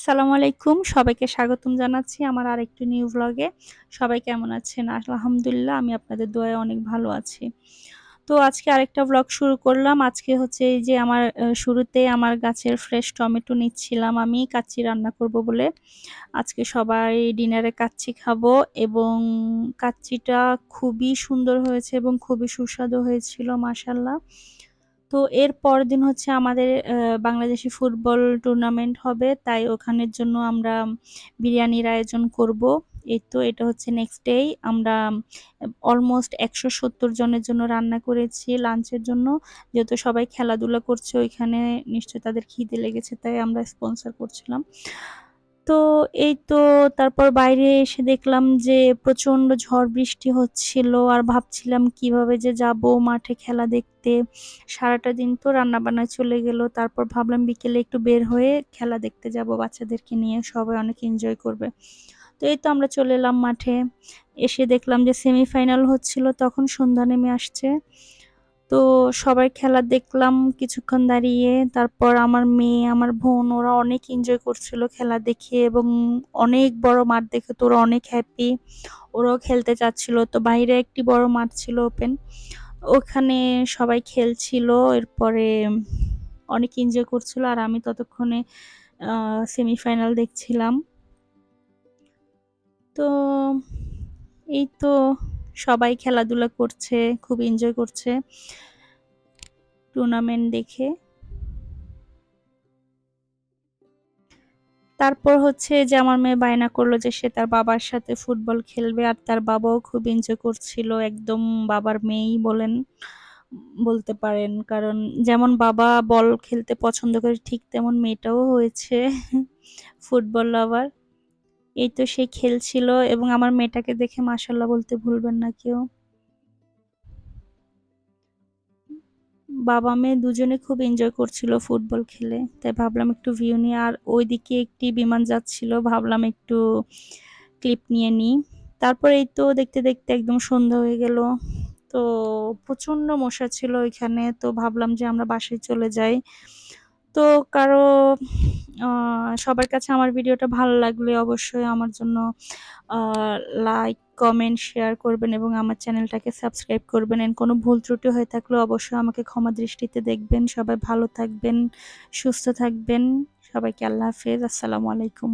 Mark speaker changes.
Speaker 1: আসসালামু আলাইকুম। সবাইকে স্বাগতম জানাচ্ছি আমার আরেকটি নিউ ভ্লগে। সবাই কেমন আছেন? আলহামদুলিল্লাহ আমি আপনাদের দোয়ায় অনেক ভালো আছি। তো আজকে আরেকটা ভ্লগ শুরু করলাম। আজকে হচ্ছে এই যে আমার শুরুতে আমার গাছের ফ্রেশ টমেটো নিচ্ছিলাম আমি কাচ্চি রান্না করব বলে। আজকে সবাই ডিনারে কাচ্চি খাবো এবং কাচ্চিটা খুবই সুন্দর হয়েছে এবং খুবই সুস্বাদু হয়েছিল মাশাআল্লাহ। তো এর পরদিন হচ্ছে আমাদের বাংলাদেশি ফুটবল টুর্নামেন্ট হবে, তাই ওখানের জন্য আমরা বিরিয়ানির আয়োজন করব। এই তো এটা হচ্ছে নেক্সট ডেই আমরা অলমোস্ট 170 জনের জন্য রান্না করেছি লাঞ্চের জন্য। যেহেতু সবাই খেলাধুলা করছে ওইখানে, নিশ্চয়ই তাদের খিদে লেগেছে, তাই আমরা স্পন্সর করছিলাম। তো এই তো তারপর বাইরে এসে দেখলাম যে প্রচন্ড ঝড় বৃষ্টি হচ্ছিল আর ভাবছিলাম কিভাবে যে যাব মাঠে খেলা দেখতে। সারাটা দিন তো রান্না বান্নায় চলে গেল, তারপর ভাবলাম বিকেলে একটু বের হয়ে খেলা দেখতে যাব বাচ্চাদেরকে নিয়ে, সবাই অনেক এনজয় করবে। তো এই তো আমরা চলে এলাম মাঠে। এসে দেখলাম যে সেমিফাইনাল হচ্ছিল, তখন সন্ধ্যা নেমে আসছে। তো সবাই খেলা দেখলাম কিছুক্ষণ দাঁড়িয়ে। তারপর আমার মেয়ে আমার বোন ওরা অনেক এনজয় করছিল খেলা দেখে এবং অনেক বড় মাঠ দেখে তো ওরা অনেক হ্যাপি, ওরাও খেলতে চাচ্ছিল। তো বাইরে একটি বড় মাঠ ছিল ওপেন, ওখানে সবাই খেলছিল। এরপরে অনেক এনজয় করছিল আর আমি ততক্ষণে সেমিফাইনাল দেখছিলাম। তো এই তো সবাই খেলাধুলা করছে, খুব এনজয় করছে টুর্নামেন্ট দেখে। তারপর হচ্ছে যে আমার মেয়ে বায়না করলো যে সে তার বাবার সাথে ফুটবল খেলবে, আর তার বাবাও খুব এনজয় করছিল, একদম বাবার মেয়েই বলতে পারেন, কারণ যেমন বাবা বল খেলতে পছন্দ করে ঠিক তেমন মেয়েটাও হয়েছে ফুটবল লাভার। এই তো সে খেলছিল এবং আমার মেয়েটাকে দেখে মাশাল্লাহ বলতে ভুলবেন না কেউ। বাবা মেয়ে দুজনে খুব এনজয় করছিল ফুটবল খেলে, তাই ভাবলাম একটু ভিউ নিয়ে। আর ওইদিকে একটি বিমান যাচ্ছিল, ভাবলাম একটু ক্লিপ নিয়ে নিই। তারপর এই তো দেখতে দেখতে একদম সন্ধ্যা হয়ে গেল। তো প্রচন্ড মশা ছিল ওইখানে, তো ভাবলাম যে আমরা বাসায় চলে যাই। তো কারো সবার কাছে আমার ভিডিওটা ভালো লাগলে অবশ্যই আমার জন্য লাইক কমেন্ট শেয়ার করবেন এবং আমার চ্যানেলটাকে সাবস্ক্রাইব করবেন। এর কোনো ভুল ত্রুটি হয়ে থাকলে অবশ্যই আমাকে ক্ষমা দৃষ্টিতে দেখবেন। সবাই ভালো থাকবেন, সুস্থ থাকবেন। সবাইকে আল্লাহ হাফেজ। আসসালামু আলাইকুম।